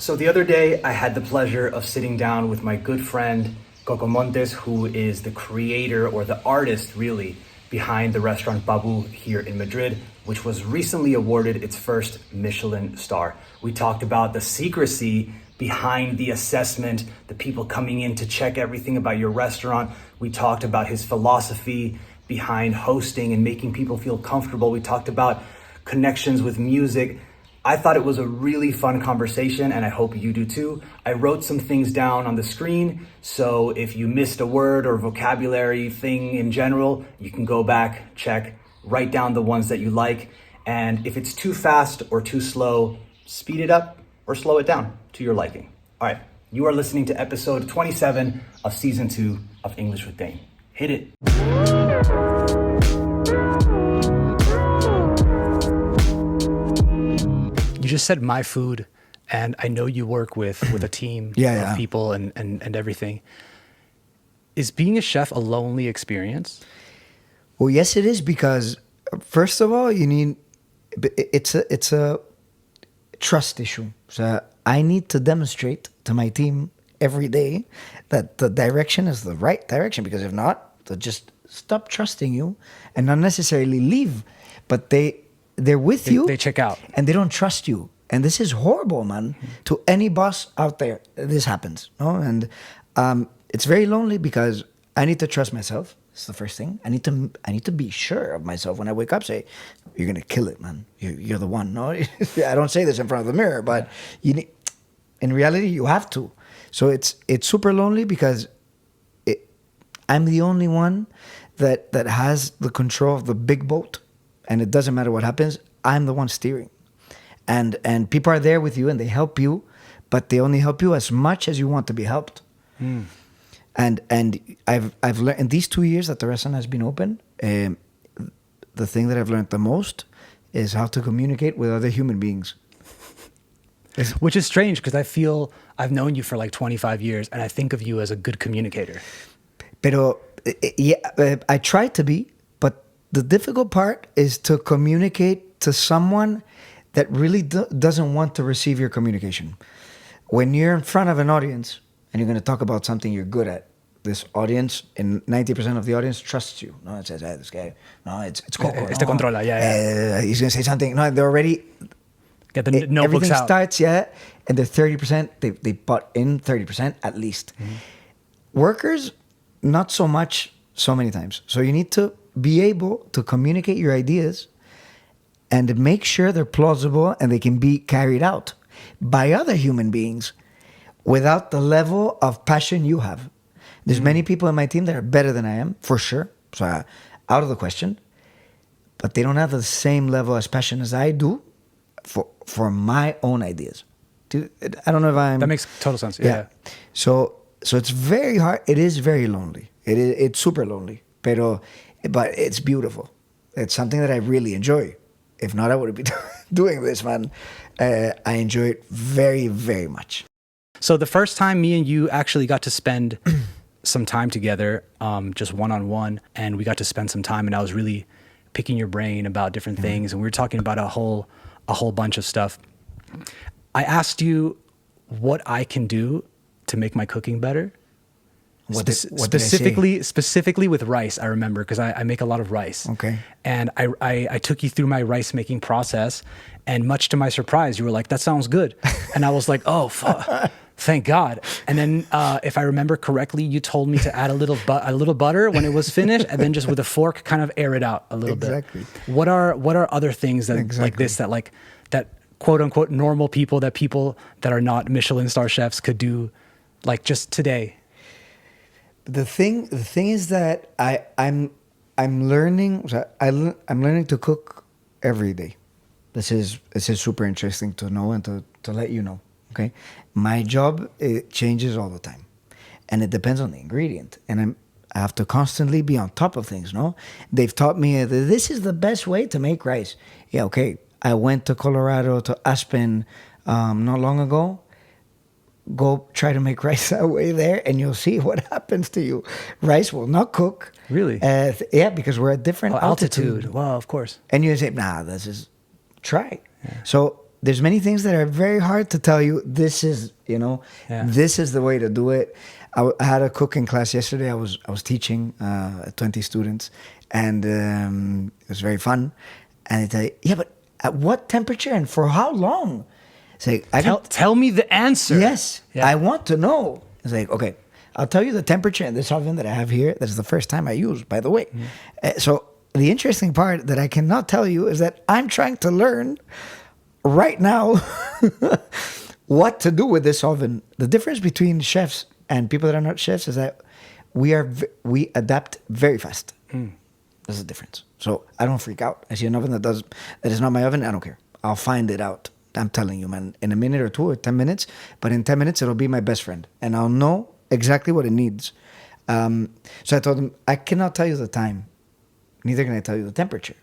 So the other day, I had the pleasure of sitting down with my good friend, Coco Montes, who is the creator or the artist, really, behind the restaurant PABÚ here in Madrid, which was recently awarded its first Michelin star. We talked about the secrecy behind the assessment, the people coming in to check everything about your restaurant. We talked about his philosophy behind hosting and making people feel comfortable. We talked about connections with music. I thought it was a really fun conversation, and I hope you do too. I wrote some things down on the screen, so if you missed a word or vocabulary thing in general, you can go back, check, write down the ones that you like, and if it's too fast or too slow, speed it up or slow it down to your liking. All right, you are listening to episode 27 of season 2 of English with Dane. Hit it. You just said my food, and I know you work with a team of people and everything. Is being a chef a lonely experience? Well, yes, it is, because first of all, it's a trust issue. So I need to demonstrate to my team every day that the direction is the right direction, because if not, they'll just stop trusting you and not necessarily leave, but they're with you. They check out. And they don't trust you. And this is horrible, man. To any boss out there, this happens. No? And it's very lonely, because I need to trust myself. It's the first thing. I need to be sure of myself when I wake up. Say, you're going to kill it, man. You're the one. No, I don't say this in front of the mirror, but in reality, you have to. So it's super lonely, because I'm the only one that has the control of the big boat. And it doesn't matter what happens, I'm the one steering. And people are there with you and they help you, but they only help you as much as you want to be helped. Mm. And I've learned in these 2 years that the restaurant has been open, the thing that I've learned the most is how to communicate with other human beings. Which is strange, because I feel I've known you for like 25 years and I think of you as a good communicator. Pero, I try to be. The difficult part is to communicate to someone that really doesn't want to receive your communication. When you're in front of an audience and you're going to talk about something you're good at, this audience, and 90% of the audience trusts you. No, it says, hey, this guy, no, it's Coco. Este controla, yeah. He's going to say something. No, they're already... Get the notebooks everything out. Starts, and they're 30%, they bought in 30% at least. Mm-hmm. Workers, not so much, so many times. So you need to be able to communicate your ideas and make sure they're plausible and they can be carried out by other human beings without the level of passion you have. There's many people in my team that are better than I am, for sure. So out of the question. But they don't have the same level of passion as I do for my own ideas. I don't know if I'm... That makes total sense. Yeah. So it's very hard. It is very lonely. It's super lonely. But it's beautiful. It's something that I really enjoy. If not, I wouldn't be doing this, man. I enjoy it very, very much. So the first time me and you actually got to spend some time together, just one-on-one, and we got to spend some time, and I was really picking your brain about different things, and we were talking about a whole bunch of stuff. I asked you what I can do to make my cooking better. Specifically with rice, I remember, because I make a lot of rice. Okay. And I took you through my rice making process, and much to my surprise, you were like, that sounds good. And I was like, oh, thank God. And then if I remember correctly, you told me to add a little butter when it was finished, and then just with a fork kind of air it out a little bit. What are other things that like this that quote unquote normal people that are not Michelin star chefs could do, like just today? The thing is that I'm learning. I'm learning to cook every day. This is super interesting to know and to let you know. Okay, my job, it changes all the time, and it depends on the ingredient, and I have to constantly be on top of things. No, they've taught me that this is the best way to make rice. Yeah, okay. I went to Colorado, to Aspen, not long ago. Go try to make rice that way there, and you'll see what happens to you. Rice will not cook. Really? Yeah, because we're at different altitude. Well, of course. And you say, nah, this is try. Yeah. So there's many things that are very hard to tell you. This is, this is the way to do it. I had a cooking class yesterday. I was teaching 20 students, and it was very fun. And they tell you, yeah, but at what temperature and for how long? It's like, tell me the answer. Yes, I want to know. It's like, okay, I'll tell you the temperature in this oven that I have here. That's the first time I use, by the way. So the interesting part that I cannot tell you is that I'm trying to learn right now what to do with this oven. The difference between chefs and people that are not chefs is that we adapt very fast. There's a difference. So I don't freak out. I see an oven that is not my oven. I don't care. I'll find it out. I'm telling you, man, in a minute or 2 or 10 minutes. But in 10 minutes, it'll be my best friend. And I'll know exactly what it needs. So I told him, I cannot tell you the time. Neither can I tell you the temperature.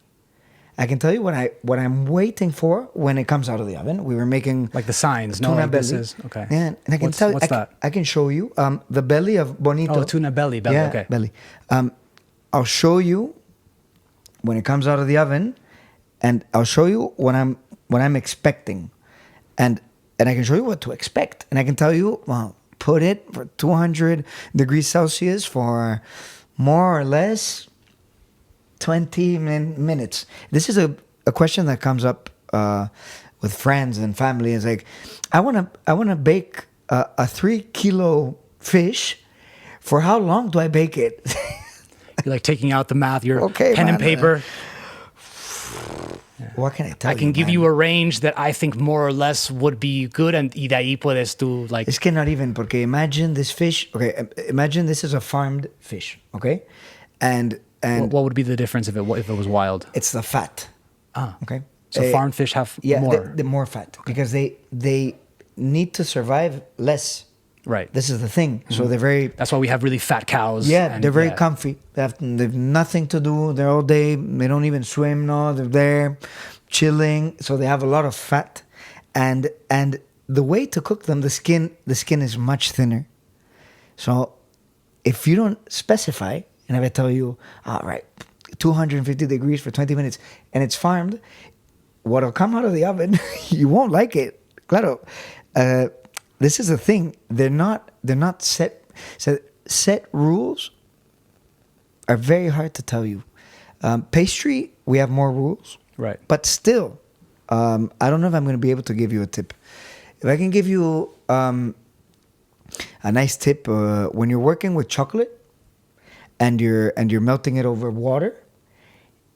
I can tell you what I'm waiting for when it comes out of the oven. We were making like the signs. Tuna belly. This is okay. And I can tell you. What's that? I can show you the belly of bonito. Oh, tuna belly. Yeah, okay. Belly. I'll show you when it comes out of the oven, and I'll show you what I'm expecting, and I can show you what to expect, and I can tell you, well, put it for 200 degrees Celsius for more or less 20 minutes. This is a question that comes up with friends and family. It's like, I wanna bake a 3-kilo fish. For how long do I bake it? You're like taking out the math. You're okay, pen and paper. What can I tell you? I can give you a range that I think more or less would be good, and de ahí puedes tú like. Es que not even, porque imagine this fish. Okay, imagine this is a farmed fish. Okay, and what would be the difference if it was wild? It's the fat. Okay. So farmed fish have more. The more fat, because they need to survive less. Right. This is the thing. So they're very. That's why we have really fat cows. Yeah, they're very comfy. They've nothing to do. They're all day. They don't even swim. No, they're there, chilling. So they have a lot of fat, and the way to cook them, the skin is much thinner. So if you don't specify, and if I tell you, all right, 250 degrees for 20 minutes, and it's farmed, what'll come out of the oven, you won't like it. Claro. This is the thing. They're not set. So set rules are very hard to tell you. Pastry, we have more rules. Right. But still, I don't know if I'm going to be able to give you a tip. If I can give you a nice tip, when you're working with chocolate and you're melting it over water,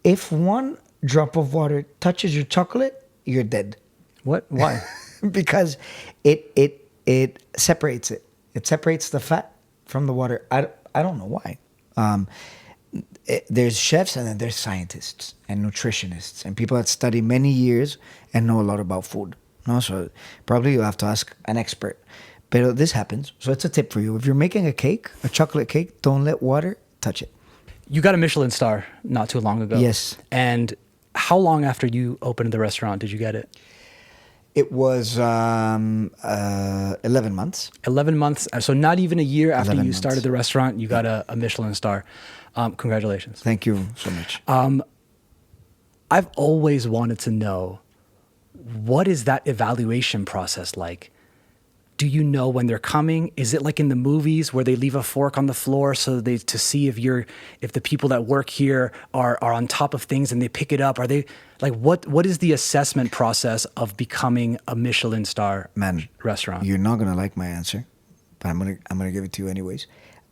if one drop of water touches your chocolate, you're dead. What? Why? Because it separates it. It separates the fat from the water. I don't know why. There's chefs, and then there's scientists and nutritionists and people that study many years and know a lot about food. No, so probably you have to ask an expert. But this happens. So it's a tip for you. If you're making a cake, a chocolate cake, don't let water touch it. You got a Michelin star not too long ago. Yes. And how long after you opened the restaurant did you get it? It was 11 months. 11 months. So not even a year after you months. started the restaurant, you got a Michelin star. Congratulations. Thank you so much. I've always wanted to know, what is that evaluation process like? Do you know when they're coming? Is it like in the movies where they leave a fork on the floor to see if the people that work here are on top of things and they pick it up? Are they like, what is the assessment process of becoming a Michelin star restaurant? You're not gonna like my answer, but I'm gonna give it to you anyways.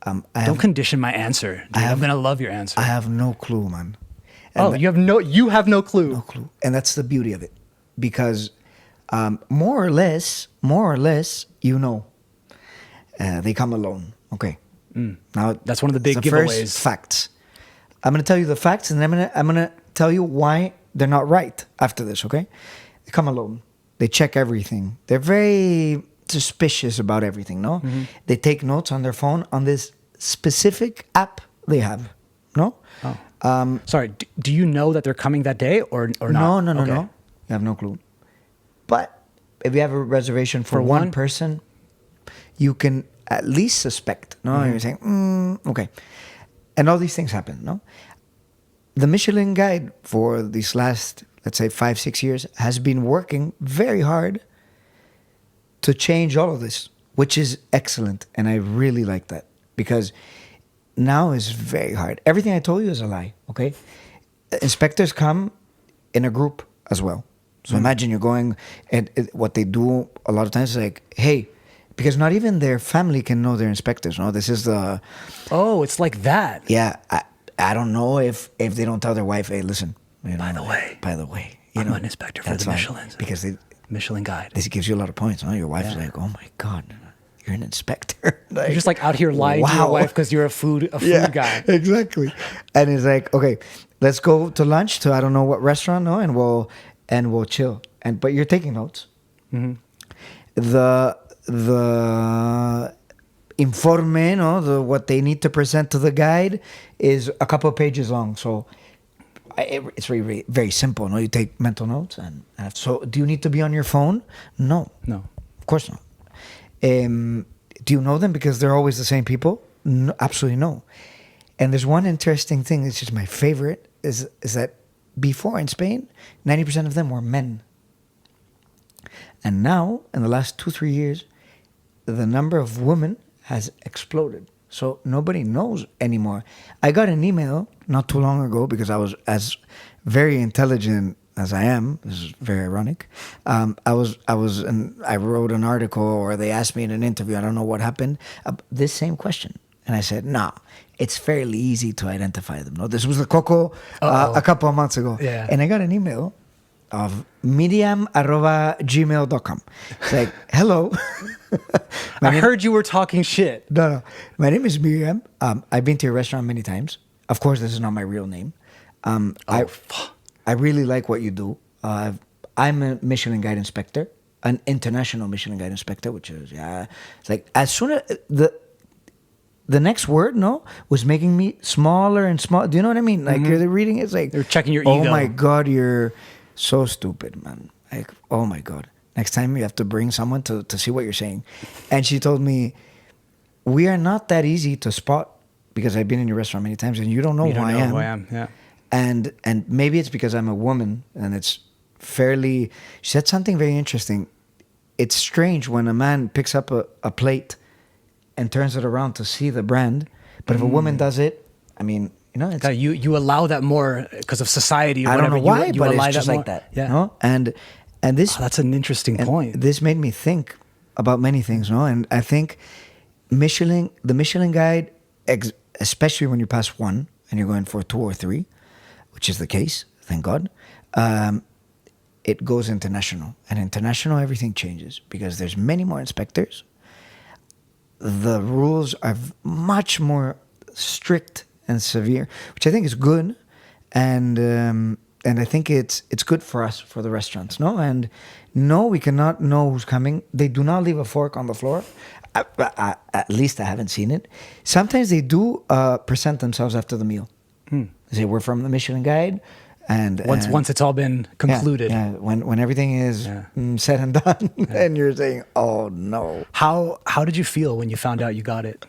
Don't condition my answer. Dude. I'm gonna love your answer. I have no clue, man. And you have no clue. No clue, and that's the beauty of it, because more or less, you know, they come alone. Okay. Now that's one of the big the giveaways. First facts. I'm going to tell you the facts, and then I'm gonna tell you why they're not right after this. Okay. They come alone. They check everything. They're very suspicious about everything. No. Mm-hmm. They take notes on their phone on this specific app they have. No. Oh. Sorry. Do you know that they're coming that day or not? No. You have no clue. But if you have a reservation for one person, you can at least suspect. No, You're saying, okay. And all these things happen, no? The Michelin guide for these last, let's say 5-6 years, has been working very hard to change all of this, which is excellent. And I really like that, because now is very hard. Everything I told you is a lie, okay? Inspectors come in a group as well. So imagine you're going, and what they do a lot of times is like, hey, because not even their family can know they're inspectors. No, this is the... Oh, it's like that. Yeah, I don't know if they don't tell their wife, hey, listen. By the way, I'm an inspector for the Michelin. Because Michelin guide. This gives you a lot of points. No? Your wife's like, oh my God, you're an inspector. Like, You're just like out here lying to your wife because you're a food guy. Exactly. And it's like, okay, let's go to lunch to I don't know what restaurant, no, and we'll chill. But you're taking notes. Mm-hmm. The informe, no, what they need to present to the guide is a couple of pages long. So it's very, very simple. No, you take mental notes, and so do you need to be on your phone? No, of course not. Do you know them because they're always the same people? No, absolutely no. And there's one interesting thing that's just my favorite is that before in Spain, 90% of them were men. And now, in the last 2-3 years, the number of women has exploded. So nobody knows anymore. I got an email not too long ago, because I was as very intelligent as I am. This is very ironic. I wrote an article, or they asked me in an interview, I don't know what happened, this same question. And I said, no, it's fairly easy to identify them. No, this was the Coco a couple of months ago. Yeah. And I got an email of miriam@gmail.com. It's like, hello. I heard you were talking shit. No. My name is Miriam. I've been to your restaurant many times. Of course, this is not my real name. I really like what you do. I'm a Michelin Guide inspector, an international Michelin Guide inspector, which is, it's like, as soon as the next word, was making me smaller and smaller. Do you know what I mean? Like, you're reading it, it's like... They're checking your ego. Oh my God, you're so stupid, man. Like, oh my God. Next time you have to bring someone to see what you're saying. And she told me, we are not that easy to spot, because I've been in your restaurant many times and you don't know who I am. Yeah. And maybe it's because I'm a woman, and it's fairly... She said something very interesting. It's strange when a man picks up a plate and turns it around to see the brand. But if a woman does it, I mean, it's... You allow that more because of society or whatever. I don't know why, you but allow it's just that like more. that. Yeah. No? And this... that's an interesting point. This made me think about many things, no? And I think the Michelin Guide, especially when you pass 1 and you're going for 2 or 3, which is the case, thank God, it goes international. And international, everything changes, because there's many more inspectors. The rules are much more strict and severe, which I think is good, and I think it's good for us, for the restaurants. No, and no, we cannot know who's coming. They do not leave a fork on the floor. At least I haven't seen it. Sometimes they do present themselves after the meal. They say, we're from the Michelin Guide. And once it's all been concluded. Yeah. When everything is said and done, and you're saying, oh no. How did you feel when you found out you got it?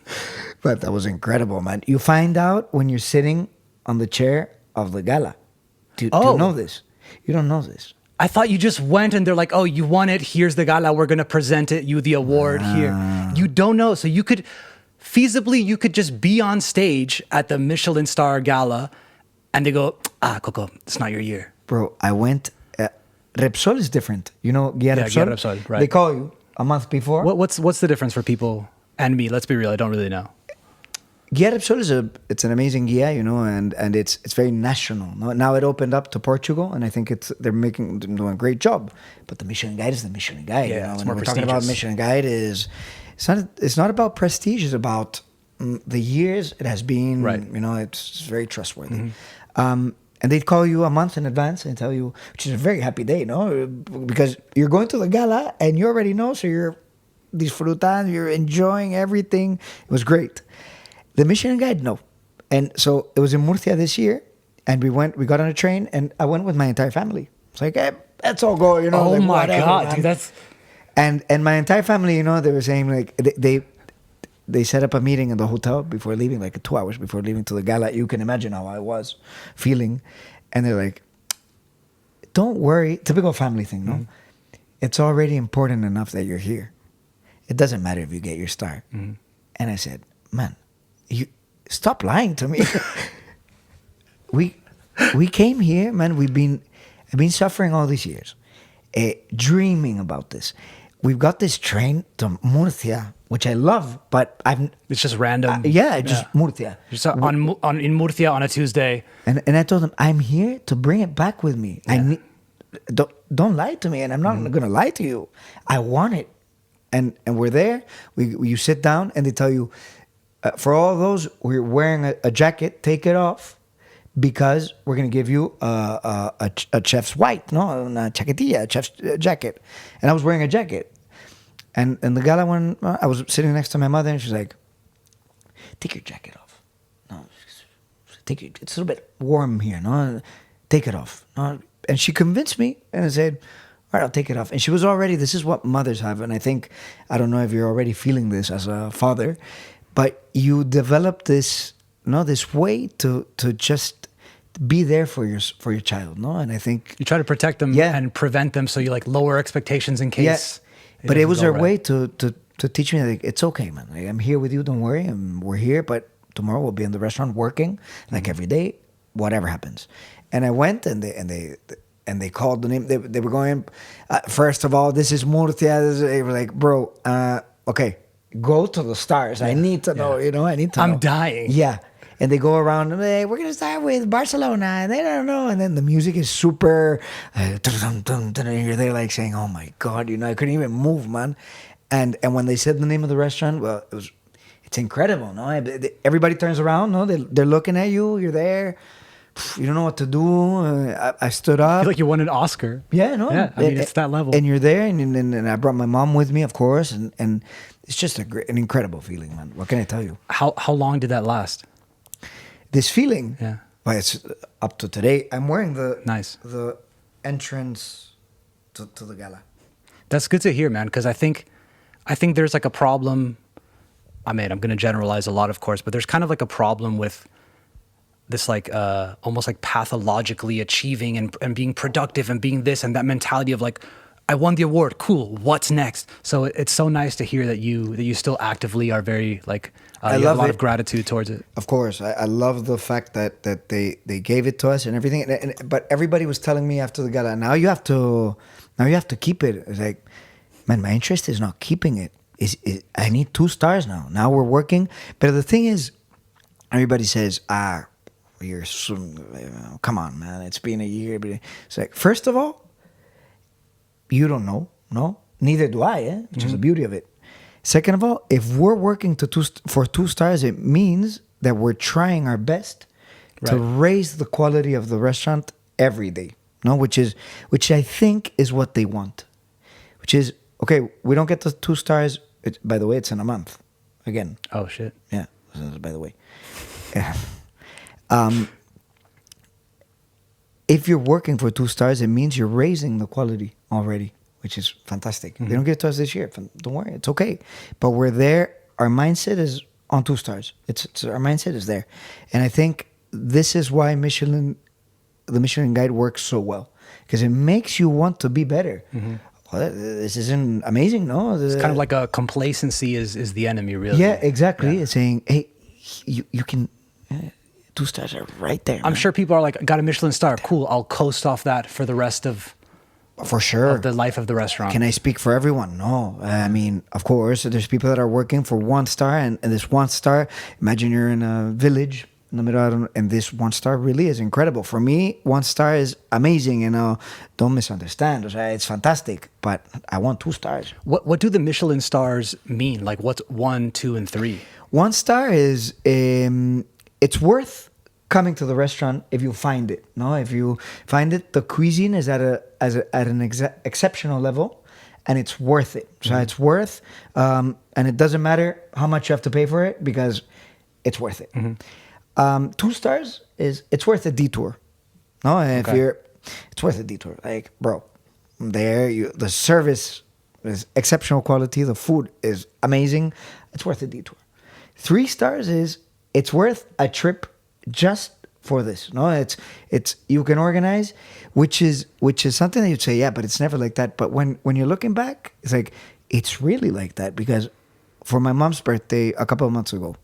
But that was incredible, man. You find out when you're sitting on the chair of the gala. Do you know this? You don't know this. I thought you just went and they're like, oh, you won it. Here's the gala. We're going to present you the award here. You don't know. So you could just be on stage at the Michelin Star Gala and they go, Coco, it's not your year. Bro, I went... Repsol is different. You know Guía Repsol? Guía Repsol, right. They call you a month before. What's the difference for people and me? Let's be real. I don't really know. Guía Repsol it's an amazing guía, and it's very national. Now it opened up to Portugal, and I think they're doing a great job. But the Michelin Guide is the Michelin Guide. Yeah, it's when more we're talking about Michelin Guide, it's not about prestige. It's about the years it has been. Right. It's very trustworthy. And they'd call you a month in advance and tell you, which is a very happy day, because you're going to the gala and you already know, so you're disfrutando, you're enjoying everything. It was great. The Michelin Guide, no. And so it was in Murcia this year, and we got on a train, and I went with my entire family. It's like, hey, let's all go, Oh like, my whatever, God, man. dude, that's... And my entire family, they were saying, like, they set up a meeting in the hotel before leaving, like 2 hours before leaving to the gala. You can imagine how I was feeling. And they're like, don't worry. Typical family thing, no? It's already important enough that you're here. It doesn't matter if you get your star. And I said, man, you stop lying to me. we came here, man. I've been suffering all these years, dreaming about this. We've got this train to Murcia, which I love, but It's just random. Murcia. Just in Murcia on a Tuesday. And I told them, I'm here to bring it back with me. Yeah. Don't lie to me, and I'm not going to lie to you. I want it. And we're there. You sit down, and they tell you, for all those, we're wearing a jacket, take it off, because we're going to give you a chef's white, no, una chaquetilla, a chef's jacket. And I was wearing a jacket. And the gala one, I was sitting next to my mother, and she's like, take your jacket off. No, it's a little bit warm here, no? Take it off. No? And she convinced me, and I said, all right, I'll take it off. And she was already, this is what mothers have. And I don't know if you're already feeling this as a father, but you develop this, this way to just be there for your child, no? And I think you try to protect them and prevent them, so you like lower expectations in case. But it was her way to teach me that it's okay, man. Like, I'm here with you. Don't worry. We're here, but tomorrow we'll be in the restaurant working like every day, whatever happens. And I went, and they called the name. They were going. First of all, this is Murcia. They were like, bro, okay, go to the stars. I need to know. I need to. I'm dying. Yeah. And they go around, and hey, we're going to start with Barcelona, and they don't know. And then the music is super, and you're there like saying, oh my God, I couldn't even move, man. And when they said the name of the restaurant, well, it's incredible, no? Everybody turns around, no? They're looking at you, you're there. You don't know what to do. I stood up. I feel like you won an Oscar. Yeah, no? Yeah, I mean, it's that level. And you're there, and I brought my mom with me, of course, and it's just an incredible feeling, man. What can I tell you? How long did that last? This feeling, yeah. Well, it's up to today. I'm wearing the entrance to the gala. That's good to hear, man, because I think there's like a problem. I'm going to generalize a lot, of course, but there's kind of like a problem with this like almost like pathologically achieving and being productive and being this and that mentality of like, I won the award, cool, what's next? So it's so nice to hear that you still actively are very like, you have a lot of gratitude towards it. Of course. I love the fact that they gave it to us and everything. But everybody was telling me after the gala, now you have to keep it. It's like, man, my interest is not keeping it. I need 2 stars now. Now we're working. But the thing is, everybody says, you're come on, man, it's been a year. But it's like, first of all, you don't know, no? Neither do I, which is the beauty of it. Second of all, if we're working for 2 stars, it means that we're trying our best to raise the quality of the restaurant every day, no? Which I think is what they want. Which is, okay, we don't get the 2 stars. By the way, it's in a month. Again. Oh, shit. Yeah, by the way. If you're working for 2 stars, it means you're raising the quality already, which is fantastic. They don't give it to us this year. Don't worry, it's okay. But we're there. Our mindset is on 2 stars. It's our mindset is there, and I think this is why the Michelin Guide works so well, because it makes you want to be better. Well, this isn't amazing, no? It's kind of like a complacency is the enemy, really. Yeah, exactly. Yeah. It's saying, hey, you can. 2 stars are right there. I'm sure people are like, got a Michelin star. Cool. I'll coast off that for the rest of for sure of the life of the restaurant. Can I speak for everyone? No. I mean, of course, there's people that are working for 1 star, and this 1 star, imagine you're in a village in the middle, and this 1 star really is incredible. For me, 1 star is amazing, don't misunderstand. It's fantastic, but I want 2 stars. What do the Michelin stars mean? Like, what's 1, 2, and 3? 1 star is, it's worth coming to the restaurant if you find it. No, if you find it, the cuisine is at an exceptional level, and it's worth it. So it's worth, and it doesn't matter how much you have to pay for it, because it's worth it. 2 stars is it's worth a detour. No, and it's worth a detour. Like, bro, the service is exceptional quality. The food is amazing. It's worth a detour. 3 stars is it's worth a trip just for this. No, it's you can organize, which is something that you'd say, yeah, but it's never like that. But when you're looking back, it's like it's really like that, because for my mom's birthday a couple of months ago,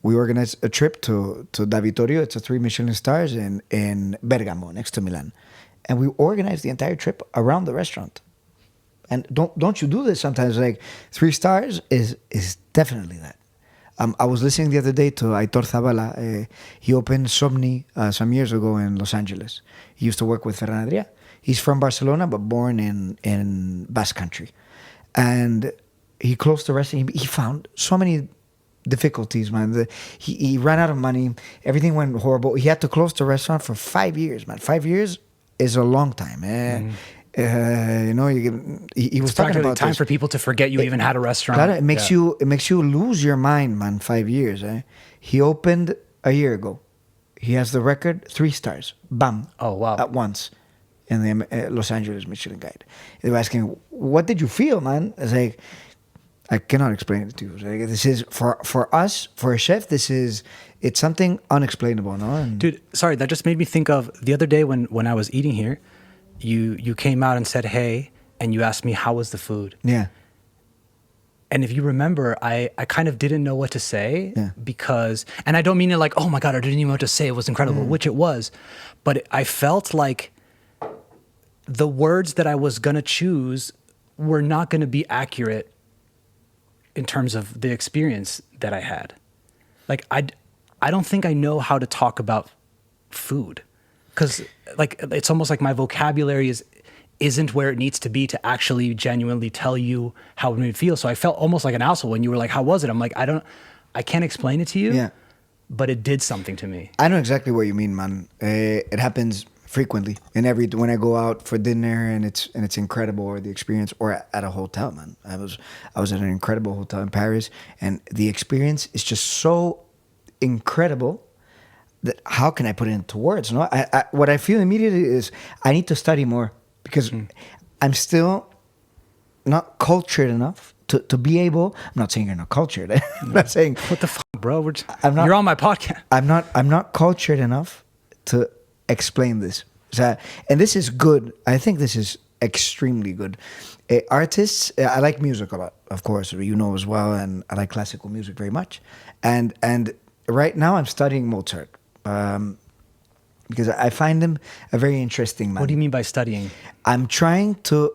we organized a trip to Da Vittorio. It's a 3 Michelin stars in Bergamo, next to Milan. And we organized the entire trip around the restaurant. And don't you do this sometimes? Like 3 stars is definitely that. I was listening the other day to Aitor Zabala. He opened Somni some years ago in Los Angeles. He used to work with Ferran Adrià. He's from Barcelona, but born in Basque Country. And he closed the restaurant. He found so many difficulties, man. He ran out of money. Everything went horrible. He had to close the restaurant for 5 years, man. 5 years is a long time. He was talking about time this. for people to forget you even had a restaurant. Claro, it makes you lose your mind, man. 5 years. He opened a year ago. He has the record, 3 stars. Bam. Oh, wow. At once in the Los Angeles Michelin Guide. They were asking, what did you feel, man? It's like, I cannot explain it to you. Like, this is for us, for a chef. It's something unexplainable, no? And dude, sorry, that just made me think of the other day when I was eating here. You came out and said hey, and you asked me how was the food. Yeah. And if you remember, I kind of didn't know what to say because, and I don't mean it like, oh my God, I didn't even know what to say. It was incredible, which it was. But I felt like the words that I was going to choose were not going to be accurate in terms of the experience that I had. Like, I don't think I know how to talk about food, because like it's almost like my vocabulary isn't where it needs to be to actually genuinely tell you how it made me feel. So I felt almost like an asshole when you were like, how was it? I'm like, I can't explain it to you, but it did something to me. I know exactly what you mean, man. It happens frequently when I go out for dinner and it's incredible, or the experience, or at a hotel, man. I was at an incredible hotel in Paris, and the experience is just so incredible that how can I put it into words? No, what I feel immediately is I need to study more, because I'm still not cultured enough to be able. I'm not saying you're not cultured. I'm not saying what the fuck, bro. You're on my podcast. I'm not cultured enough to explain this. So, and this is good. I think this is extremely good. Artists, I like music a lot, of course, you know as well, and I like classical music very much. And right now I'm studying Mozart, because I find him a very interesting man. What do you mean by studying? I'm trying to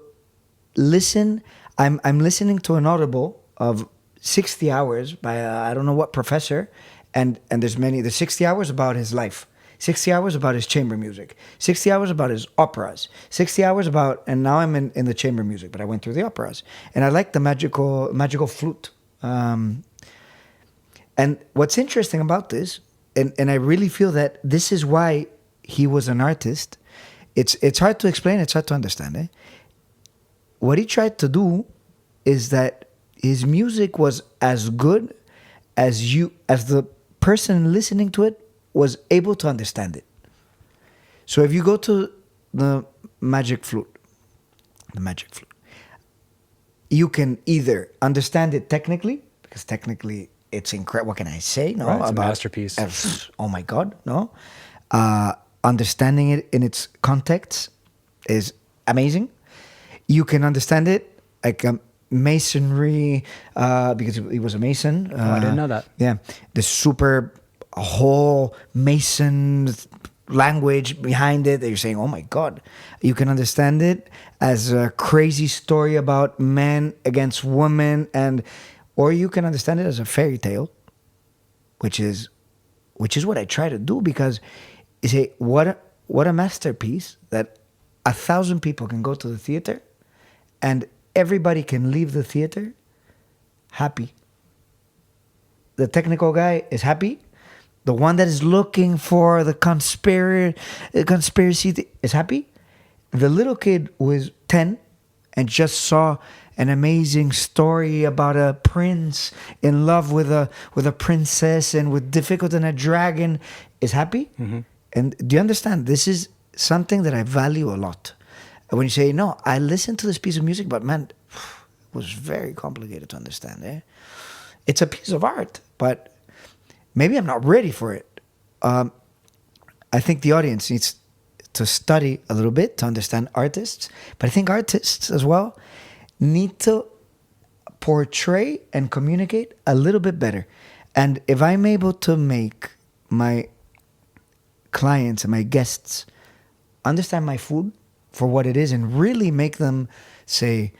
listen. I'm listening to an audible of 60 hours by I don't know what professor, and there's 60 hours about his life. 60 hours about his chamber music, 60 hours about his operas, 60 hours about, and now I'm in the chamber music, but I went through the operas. And I like the magical flute. And what's interesting about this, and I really feel that this is why he was an artist. It's hard to explain, it's hard to understand. What he tried to do is that his music was as good as the person listening to it was able to understand it. So if you go to the magic flute, you can either understand it technically, because technically it's incredible. What can I say? No, right, it's a masterpiece. Oh my God, no. Understanding it in its context is amazing. You can understand it like masonry, because he was a mason. I didn't know that. Yeah, the super whole mason language behind it that you're saying, oh my God. You can understand it as a crazy story about men against women, or you can understand it as a fairy tale, which is what I try to do, because you say, what a masterpiece that 1,000 people can go to the theater and everybody can leave the theater happy. The technical guy is happy. The one that is looking for the conspiracy is happy. The little kid who is 10 and just saw an amazing story about a prince in love with a princess and with difficulty and a dragon is happy. Mm-hmm. And do you understand? This is something that I value a lot. When you say, no, I listened to this piece of music, but man, it was very complicated to understand. It's a piece of art, but maybe I'm not ready for it. I think the audience needs to study a little bit to understand artists, but I think artists as well need to portray and communicate a little bit better. And if I'm able to make my clients and my guests understand my food for what it is and really make them say,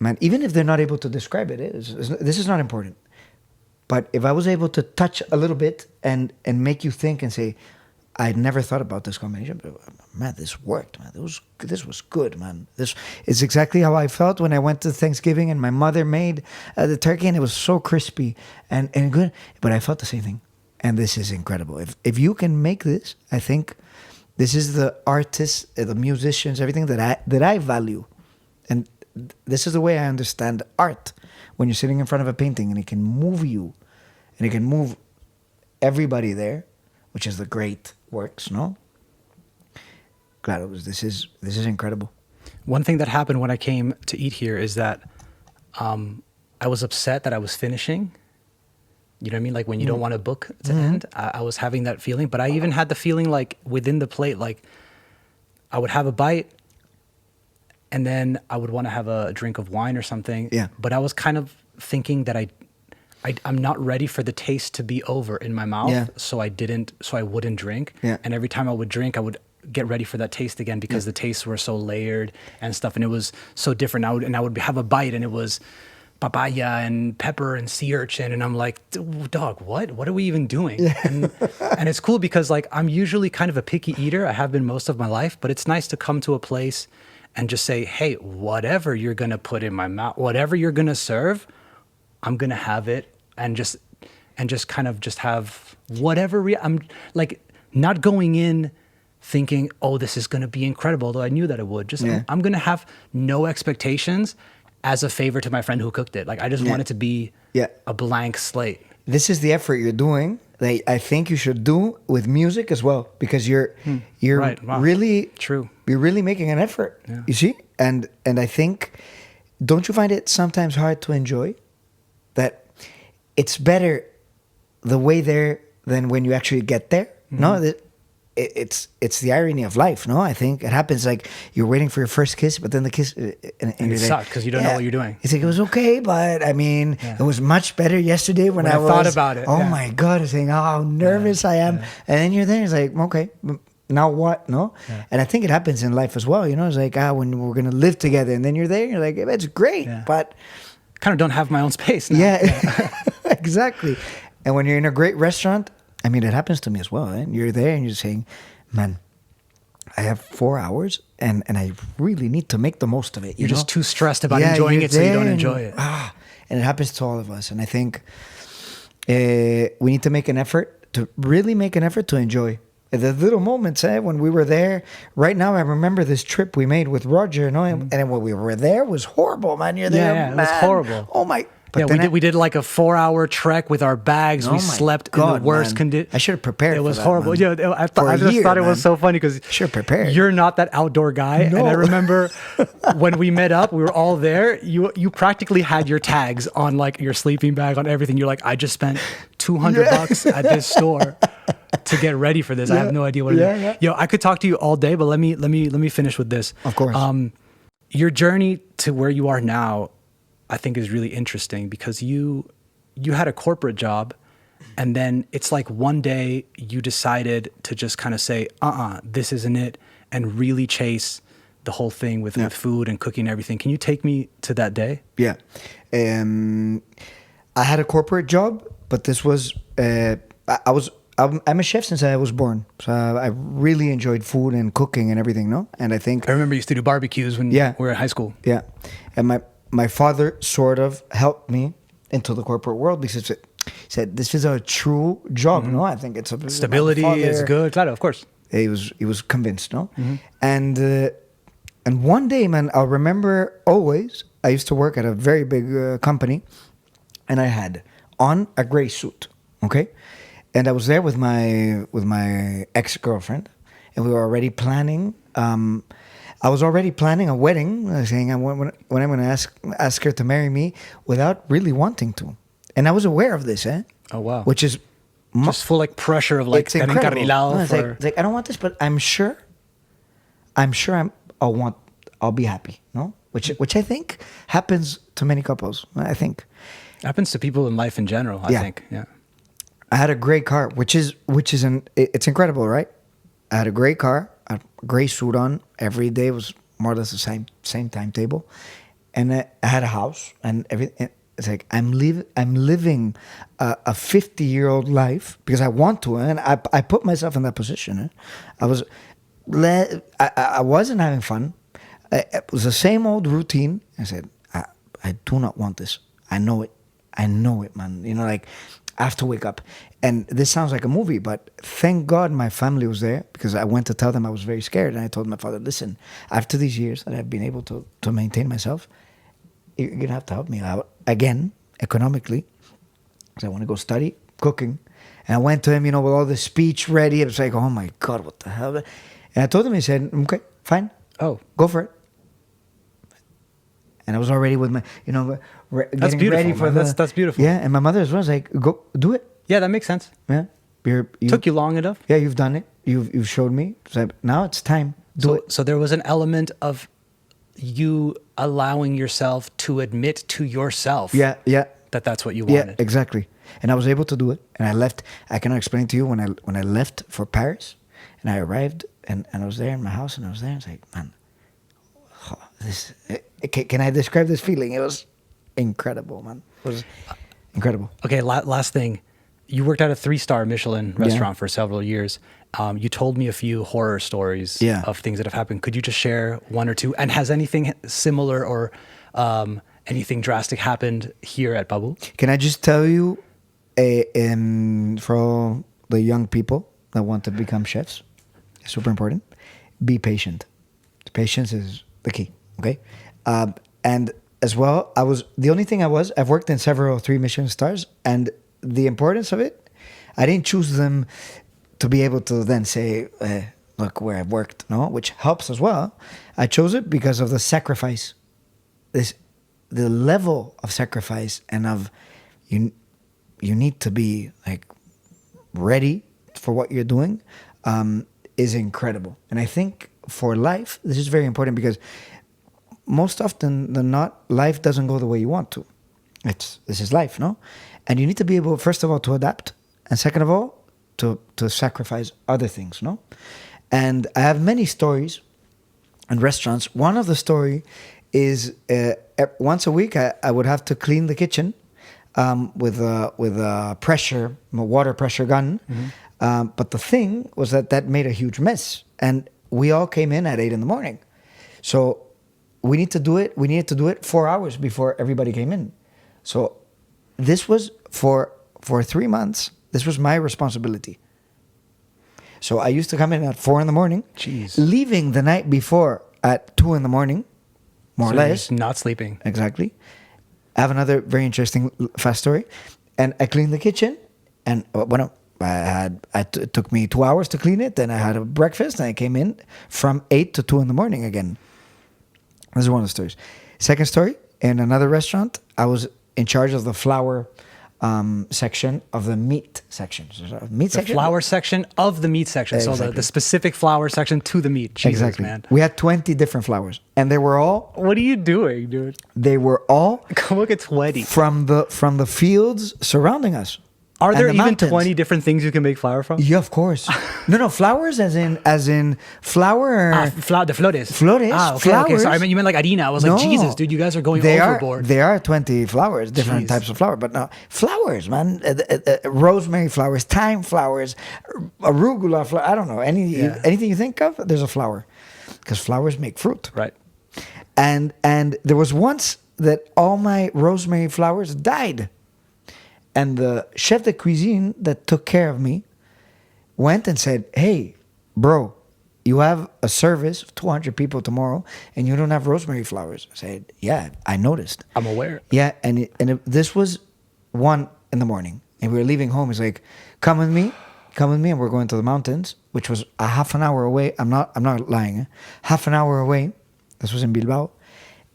man, even if they're not able to describe it, this is not important. But if I was able to touch a little bit and make you think and say, I'd never thought about this combination, but man, this worked, man. This was good, man. This is exactly how I felt when I went to Thanksgiving and my mother made the turkey and it was so crispy and good. But I felt the same thing. And this is incredible. If you can make this, I think this is the artists, the musicians, everything that I value. And this is the way I understand art. When you're sitting in front of a painting and it can move you and it can move everybody there, which is the great works, no? Claro, this is incredible. One thing that happened when I came to eat here is that I was upset that I was finishing. You know what I mean? Like when you don't want a book to end, I was having that feeling. But I even had the feeling like within the plate, like I would have a bite and then I would want to have a drink of wine or something. Yeah. But I was kind of thinking that I'm not ready for the taste to be over in my mouth. Yeah. So I wouldn't drink. Yeah. And every time I would drink, I would get ready for that taste again because the tastes were so layered and stuff. And it was so different. I would have a bite and it was papaya and pepper and sea urchin. And I'm like, dog, what are we even doing? Yeah. And it's cool because like, I'm usually kind of a picky eater. I have been most of my life, but it's nice to come to a place and just say, hey, whatever you're going to put in my mouth, whatever you're going to serve, I'm going to have it. And just kind of just have whatever, I'm like not going in thinking, oh, this is going to be incredible. Though I knew that it would. I'm going to have no expectations as a favor to my friend who cooked it. Like I just want it to be a blank slate. This is the effort you're doing that I think you should do with music as well, because you're Right. Wow. really True. You're really making an effort. Yeah. You see, and I think, don't you find it sometimes hard to enjoy that? It's better the way there than when you actually get there. Mm-hmm. No, it's the irony of life. No, I think it happens like you're waiting for your first kiss, but then the kiss and it sucked because you don't know what you're doing. It's like it was okay, but I mean, it was much better yesterday when I thought about it. Oh my God, I was saying, oh, how nervous I am, and then you're there. It's like, okay, now what? No, and I think it happens in life as well. You know, it's like when we're gonna live together, and then you're there, you're like, it's great, but kind of don't have my own space now. Yeah. Exactly. And when you're in a great restaurant, I mean, it happens to me as well. Eh? You're there and you're saying, man, I have 4 hours and I really need to make the most of it. You're just too stressed about enjoying it so you don't enjoy it. And it happens to all of us. And I think we need to make an effort to really make an effort to enjoy the little moments when we were there. Right now, I remember this trip we made with Roger, and when we were there was horrible, man. You're there, man. It was horrible. Oh my! But we did like a 4-hour trek with our bags. We slept in the worst conditions. I should have prepared. It was for that, horrible. Man. Yeah, I just thought it was so funny because should have prepared. You're not that outdoor guy, and I remember when we met up, we were all there. You practically had your tags on like your sleeping bag on everything. You're like, I just spent $200 at this store to get ready for this. I have no idea what it is. Yeah. Yo, I could talk to you all day, but let me finish with this. Of course. Your journey to where you are now, I think is really interesting because you had a corporate job and then it's like one day you decided to just kind of say, this isn't it, and really chase the whole thing with food and cooking and everything. Can you take me to that day? Yeah. I had a corporate job, but this was, I'm a chef since I was born. So I really enjoyed food and cooking and everything, no? And I think... I remember you used to do barbecues when we were in high school. Yeah. And my father sort of helped me into the corporate world because he said, this is a true job, no? I think it's a... Stability is good. Claro, of course. He was convinced, no? Mm-hmm. And one day, man, I'll remember always, I used to work at a very big company and I had on a gray suit, okay? And I was there with my ex-girlfriend and we were already planning... I was already planning a wedding, saying when I'm going to ask her to marry me without really wanting to. And I was aware of this, Oh, wow. Which is Just full like pressure of like it's incredible. encarrilado No, it's like I don't want this, but I'm sure I'll be happy. No, which I think happens to many couples. I think happens to people in life in general. I think. Yeah. I had a great car, it's incredible, right? I had a great car, a gray suit on every day was more or less the same timetable, and I had a house and everything. It's like I'm living a 50-year-old life because I want to, and I put myself in that position. I wasn't having fun. It was the same old routine. I said, I do not want this. I know it, man. You know, like I have to wake up. And this sounds like a movie, but thank God my family was there because I went to tell them I was very scared. And I told my father, listen, after these years that I've been able to maintain myself, you're going to have to help me out again, economically, because I want to go study cooking. And I went to him, with all the speech ready. It was like, oh my God, what the hell? And I told him, he said, okay, fine. Oh. Go for it. And I was already with my, That's getting ready beautiful, for man. That's beautiful. Yeah, and my mother as well was like, go, do it. Yeah, that makes sense. Yeah. Took you long enough? Yeah, you've done it. You've showed me. So now it's time. Do it. So there was an element of you allowing yourself to admit to yourself Yeah. that's what you wanted. Yeah, exactly. And I was able to do it. And I left. I cannot explain to you when I left for Paris, and I arrived, and I was there in my house, and I was there. And I was like, man, can I describe this feeling? It was incredible, man. It was incredible. Okay, last thing. You worked at a 3-star Michelin restaurant for several years. You told me a few horror stories of things that have happened. Could you just share one or two? And has anything similar or anything drastic happened here at PABÚ? Can I just tell you, for all the young people that want to become chefs, it's super important, be patient. Patience is the key, okay? And as well, I've worked in several 3 Michelin stars, and the importance of it, I didn't choose them to be able to then say, look where I've worked, no, which helps as well. I chose it because of the sacrifice, the level of sacrifice, and of you need to be like ready for what you're doing, is incredible. And I think for life, this is very important because most often than not, life doesn't go the way you want to. This is life, no? And you need to be able, first of all, to adapt, and second of all, to sacrifice other things, no? And I have many stories in restaurants. One of the story is once a week I would have to clean the kitchen with a water pressure gun. Mm-hmm. But the thing was that made a huge mess, and we all came in at 8 a.m. So we needed to do it 4 hours before everybody came in. So this was for 3 months. This was my responsibility. So I used to come in at 4 a.m, Jeez. leaving the night before at 2 a.m, more or less. Just not sleeping. Exactly. I have another very interesting fast story. And I cleaned the kitchen, and it took me 2 hours to clean it. Then I had a breakfast, and I came in from 8 to 2 a.m. again. This is one of the stories. Second story, in another restaurant, I was in charge of the flour section of the meat section. Flour section of the meat section. Exactly. So the specific flour section to the meat. Jesus, exactly. man. We had 20 different flours, and they were all... What are you doing, dude? They were all... Look at 20. From the fields surrounding us. Are there the even mountains. 20 different things you can make flour from? Yeah, of course. No, flowers as in flour. The flores. Flores. Okay, flowers. okay. Sorry, you meant like harina. I was like, Jesus, dude, you guys are going overboard. There are 20 flowers, different types of flour, but no, flowers, man. Rosemary flowers, thyme flowers, arugula flower. I don't know, anything you think of, there's a flower, because flowers make fruit. Right. And there was once that all my rosemary flowers died. And the chef de cuisine that took care of me went and said, hey, bro, you have a service of 200 people tomorrow and you don't have rosemary flowers. I said, yeah, I noticed. I'm aware. Yeah, this was 1 a.m. and we were leaving home. He's like, come with me, and we're going to the mountains, which was a half an hour away. I'm not lying. Half an hour away. This was in Bilbao.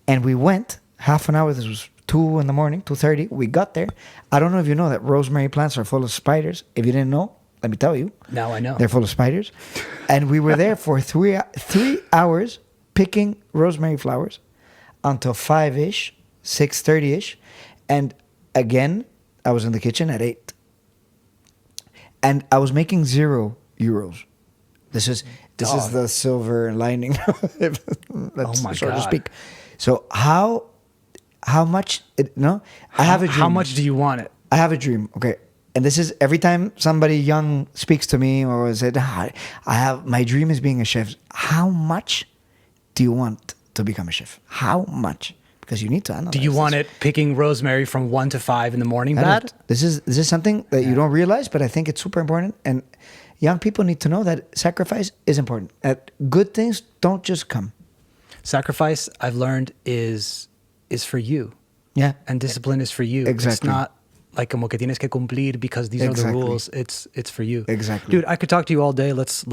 And we went half an hour. This was 2 in the morning, 2:30. We got there. I don't know if you know that rosemary plants are full of spiders. If you didn't know, let me tell you. Now I know. They're full of spiders. And we were there for 3 hours picking rosemary flowers until 5-ish, 6:30-ish. And again, I was in the kitchen at 8. And I was making €0. This is the silver lining, Oh my so to God. speak. So how much? I have a dream. How much do you want it? I have a dream. Okay, and this is every time somebody young speaks to me or said, my dream is being a chef. How much do you want to become a chef? How much? Because you need to analyze. Do you want this. it picking rosemary from 1 to 5 in the morning I bad? don't. This is something that you don't realize, but I think it's super important. And young people need to know that sacrifice is important. That good things don't just come. Sacrifice, I've learned, is for you. Yeah. And discipline is for you. Exactly. It's not like como que tienes que cumplir because these are the rules. It's for you. Exactly. Dude, I could talk to you all day. Let's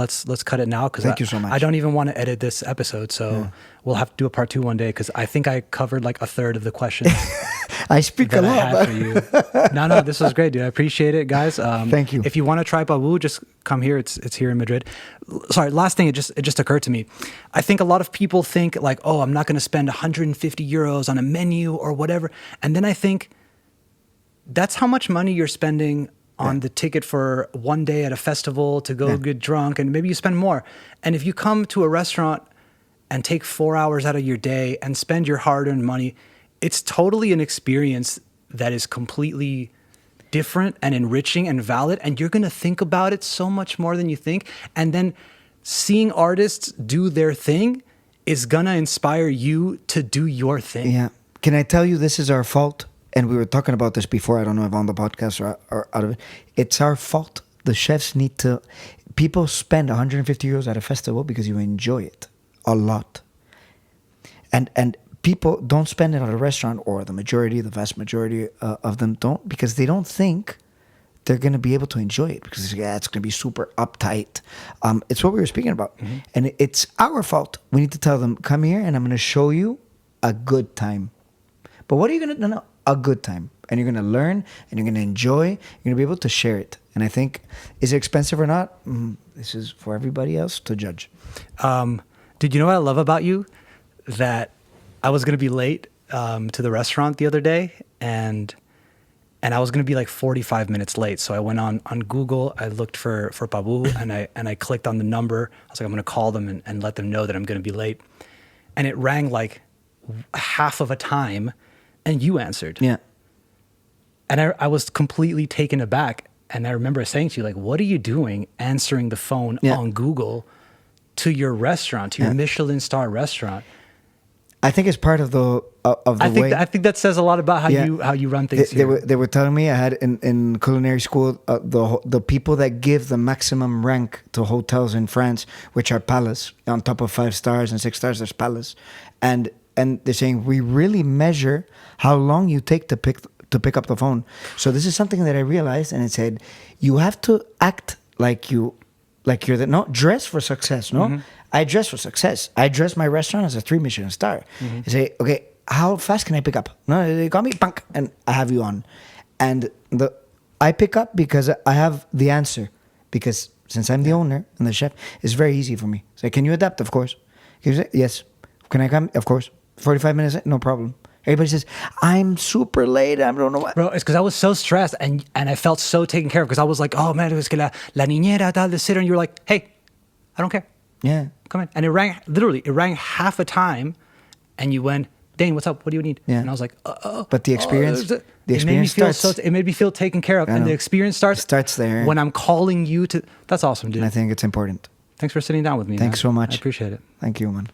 cut it now because Thank you so much. I don't even want to edit this episode. So we'll have to do a part 2 one day because I think I covered like a third of the questions I speak a that I lot. had for you. No, this was great, dude. I appreciate it, guys. Thank you. If you want to try PABÚ, just come here. It's here in Madrid. Sorry, last thing, it just occurred to me. I think a lot of people think like, oh, I'm not going to spend 150 euros on a menu or whatever. And then I think that's how much money you're spending on the ticket for one day at a festival to go get drunk, and maybe you spend more. And if you come to a restaurant and take 4 hours out of your day and spend your hard-earned money, it's totally an experience that is completely different and enriching and valid, and you're going to think about it so much more than you think. And then seeing artists do their thing is going to inspire you to do your thing. Yeah. Can I tell you this is our fault? And we were talking about this before. I don't know if on the podcast or out of it. It's our fault. The chefs need to... People spend 150 euros at a festival because you enjoy it a lot. And people don't spend it at a restaurant, or the vast majority of them don't, because they don't think they're going to be able to enjoy it because it's going to be super uptight. It's what we were speaking about. Mm-hmm. And it's our fault. We need to tell them, come here and I'm going to show you a good time. But what are you going to... No, a good time. And you're going to learn and you're going to enjoy. You're going to be able to share it. And I think, is it expensive or not? This is for everybody else to judge. Did you know what I love about you? That I was going to be late to the restaurant the other day, and I was going to be like 45 minutes late. So I went on Google, I looked for PABÚ, and I clicked on the number. I was like, I'm going to call them and let them know that I'm going to be late. And it rang like half of a time, and you answered. Yeah. And I was completely taken aback. And I remember saying to you, like, what are you doing answering the phone on Google to your restaurant, to your Michelin star restaurant? I think it's part of the way. I think that says a lot about how you run things here. They were telling me I had in culinary school the people that give the maximum rank to hotels in France, which are Palace, on top of 5 stars and 6 stars, there's Palace, and they're saying we really measure how long you take to pick up the phone. So this is something that I realized, and it said you have to act like you're dress for success. No, mm-hmm. I dress for success. I dress my restaurant as a 3 Michelin star. Mm-hmm. I say, okay, how fast can I pick up? No, they call me punk, and I have you on, and I pick up because I have the answer. Because since I'm the owner and the chef, it's very easy for me. So can you adapt? Of course. Can you say, yes. Can I come? Of course. 45 minutes? No problem. Everybody says, I'm super late. I don't know what. Bro, it's because I was so stressed and I felt so taken care of because I was like, oh man, es que la niñera tal de sitter. And you were like, hey, I don't care. Yeah. Come in. And it rang half a time. And you went, Dane, what's up? What do you need? Yeah. And I was like, But the experience, it made me feel taken care of. And the experience starts there. When I'm calling you to, that's awesome, dude. And I think it's important. Thanks for sitting down with me. Thanks so much. I appreciate it. Thank you, man.